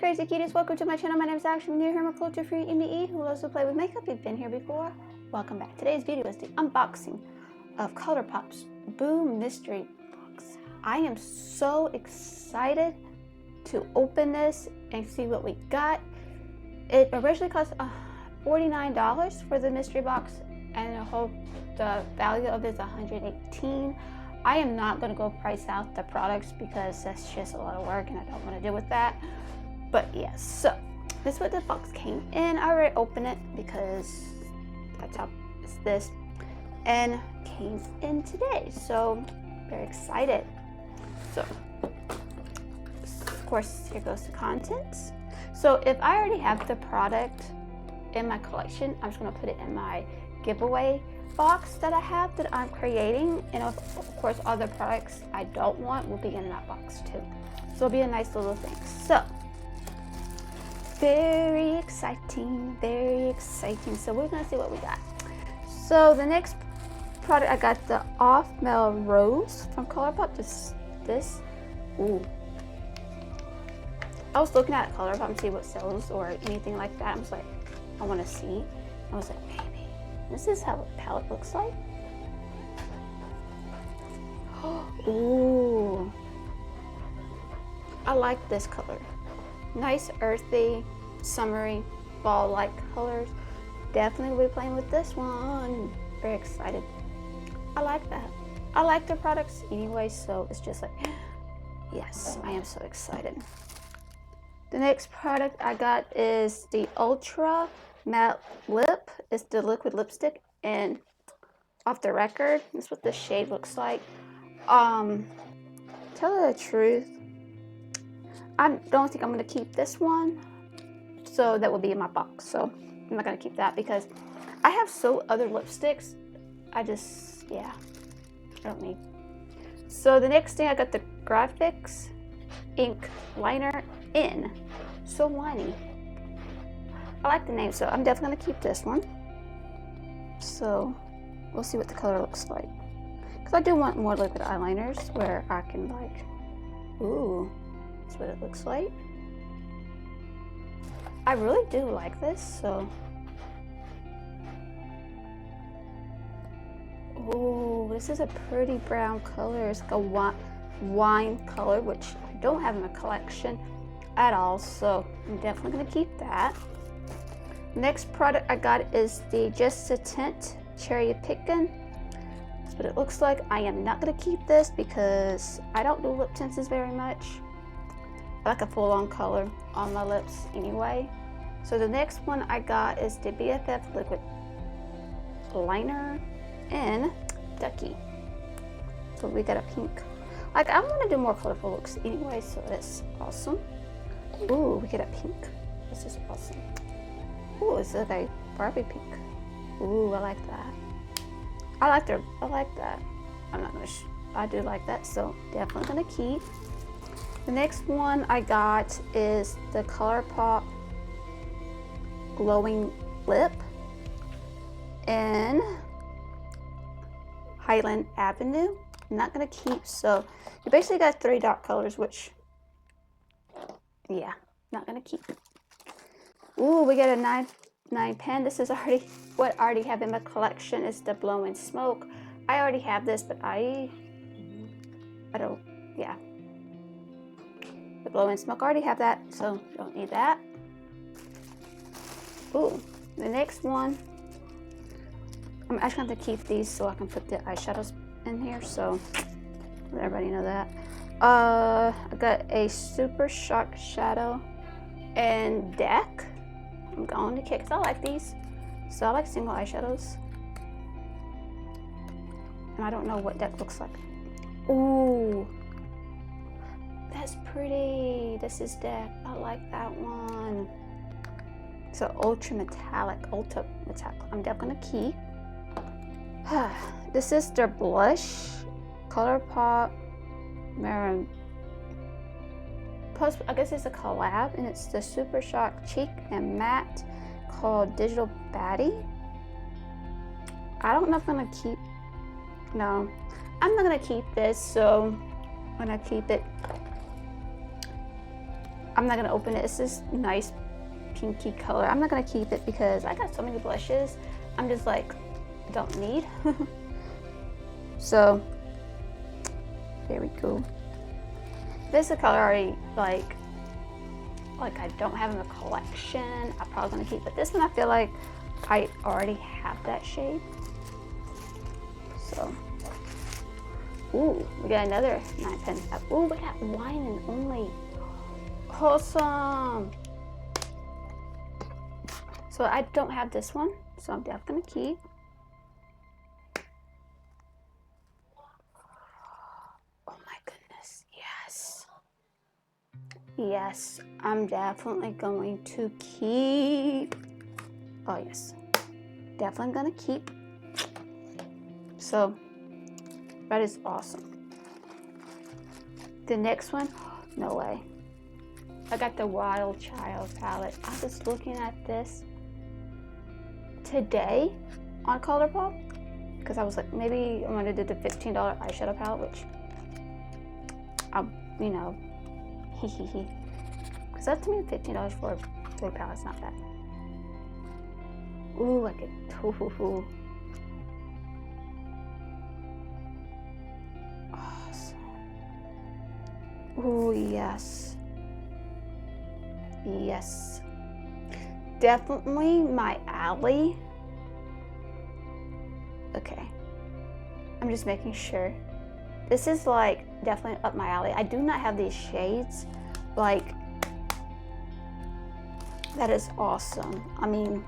crazy cuties, welcome to my channel. My name is Ashley. New here, I'm a culture free MBE who loves to play with makeup. You've been here before. Welcome back. Today's video is the unboxing of Colourpop's Boom Mystery Box. I am so excited to open this and see what we got. It originally cost $49 for the mystery box, and the value of it is $118. I am not going to go price out the products because that's just a lot of work and I don't want to deal with that. But yes, so this is what the box came in. I already opened it because the top is this and came in today. So very excited. So of course, here goes the contents. So if I already have the product in my collection, I'm just going to put it in my giveaway box that I have that I'm creating, and of course other products I don't want will be in that box too. So it'll be a nice little thing. So very exciting, very exciting. So we're gonna see what we got. So the next product, I got the Off Melrose from Colourpop. This. Ooh. I was looking at Colourpop and see what sells or anything like that. I was like, I want to see. I was like, maybe this is how the palette looks like. Ooh, I like this color. Nice earthy, summery, fall-like colors. Definitely will be playing with this one. Very excited. I like that. I like their products anyway, so it's just like, yes, I am so excited. The next product I got is the Ultra Matte Lip. It's the liquid lipstick, and Off the Record, this is what the shade looks like. Tell you the truth, I don't think I'm gonna keep this one, so that will be in my box. So I'm not gonna keep that because I have other lipsticks. I don't need. So the next thing, I got the Graphics Ink Liner in So Liney. I like the name, so I'm definitely gonna keep this one. So we'll see what the color looks like, because I do want more liquid eyeliners where I can like, ooh, that's what it looks like. I really do like this. So ooh, this is a pretty brown color. It's like a wine color, which I don't have in my collection at all, so I'm definitely gonna keep that. Next product I got is the Just a Tint Cherry Pickin'. That's what it looks like. I am not gonna keep this because I don't do lip tints very much. I like a full-on color on my lips anyway. So the next one I got is the BFF Liquid Liner in Ducky. So we got a pink. Like, I want to do more colorful looks anyway, so that's awesome. Ooh, we get a pink. This is awesome. Ooh, it's like a Barbie pink. Ooh, I like that. I like that. I'm not gonna. I do like that, so definitely gonna keep. The next one I got is the Colourpop Glowing Lip in Highland Avenue. I'm not gonna keep. So you basically got 3 dark colors, which, yeah, not gonna keep. Ooh, we get a 9 pen. This is already what I already have in my collection. Is the Blowing Smoke. I already have this, but I don't, yeah. The Blowing Smoke, I already have that, so don't need that. Ooh, the next one, I'm actually going to keep these so I can put the eyeshadows in here, so let everybody know that. I got a Super Shock Shadow and Deck. I'm going to kick, because I like these. So I like single eyeshadows. And I don't know what Deck looks like. Ooh, that's pretty. This is Deck. I like that one. So Ultra Metallic. I'm definitely gonna keep. This is their blush, Colourpop Maroon. I guess it's a collab, and it's the Super Shock Cheek and Matte called Digital Baddie. I don't know if I'm gonna keep. No, I'm not gonna keep this. So I'm gonna keep it. I'm not gonna open it. It's this nice pinky color. I'm not gonna keep it because I got so many blushes. I'm just like, don't need. So there we go. This is a color I already like I don't have in the collection. I'm probably gonna keep, but this one I feel like I already have that shade. So, ooh, we got another 9 pen. Ooh, we got wine and only. Awesome. So I don't have this one, so I'm definitely gonna keep. Oh my goodness, yes. Yes, I'm definitely going to keep. Oh yes, definitely gonna keep. So that is awesome. The next one, no way. I got the Wild Child palette. I was looking at this today on Colourpop because I was like, maybe I'm gonna do the $15 eyeshadow palette, which you know, because that to me $15 for a big palette is not bad. Ooh, I get awesome. Ooh, yes. Yes. Definitely my alley. Okay. I'm just making sure. This is like definitely up my alley. I do not have these shades. Like, that is awesome. I mean,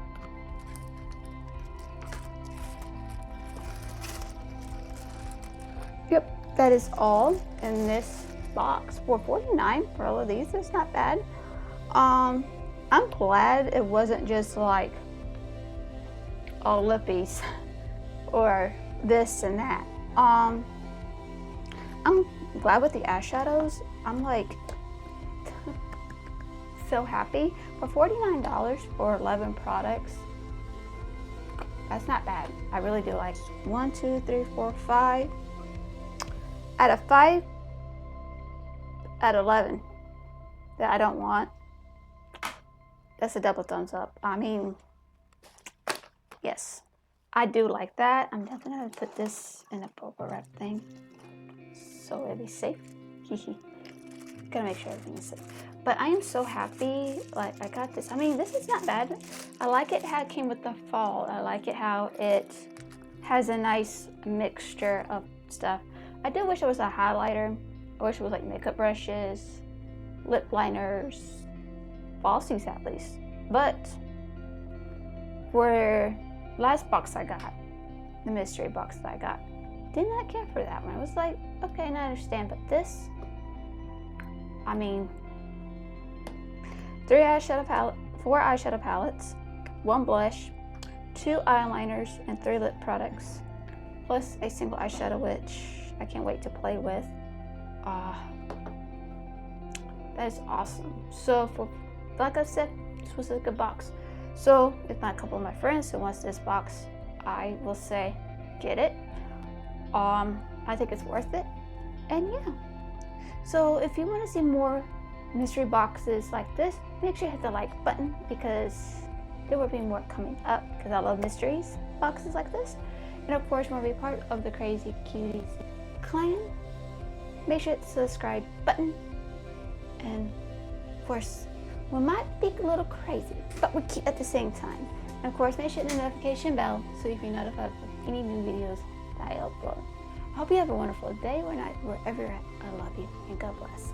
yep, that is all in this box. $4.49 for all of these. It's not bad. I'm glad it wasn't just like all lippies or this and that. I'm glad with the eyeshadows. I'm like so happy. For $49 for 11 products, that's not bad. I really do like 1, 2, 3, 4, 5. Out of 5, out of 11 that I don't want, that's a double thumbs up. I mean, yes, I do like that. I'm definitely gonna put this in a bubble wrap thing so it'll be safe. Gotta make sure everything is safe. But I am so happy, like I got this. I mean, this is not bad. I like it how it came with the fall. I like it how it has a nice mixture of stuff. I do wish it was a highlighter. I wish it was like makeup brushes, lip liners, falsies at least. But for last box I got, the mystery box that I got, did not care for that one. I was like, okay, and I understand, but this, I mean, 4 eyeshadow palettes, 1 blush, 2 eyeliners, and 3 lip products, plus a single eyeshadow, which I can't wait to play with. That is awesome. So for, like I said, this was a good box. So if not a couple of my friends who wants this box, I will say, get it. I think it's worth it. And yeah. So if you want to see more mystery boxes like this, make sure you hit the like button because there will be more coming up because I love mysteries boxes like this. And of course, you want to be part of the Crazy Cuties clan, make sure to hit the subscribe button. And of course, we might be a little crazy, but we're cute at the same time. And of course, make sure to hit the notification bell so you can be notified of any new videos that I upload. I hope you have a wonderful day or night wherever you're at. I love you and God bless.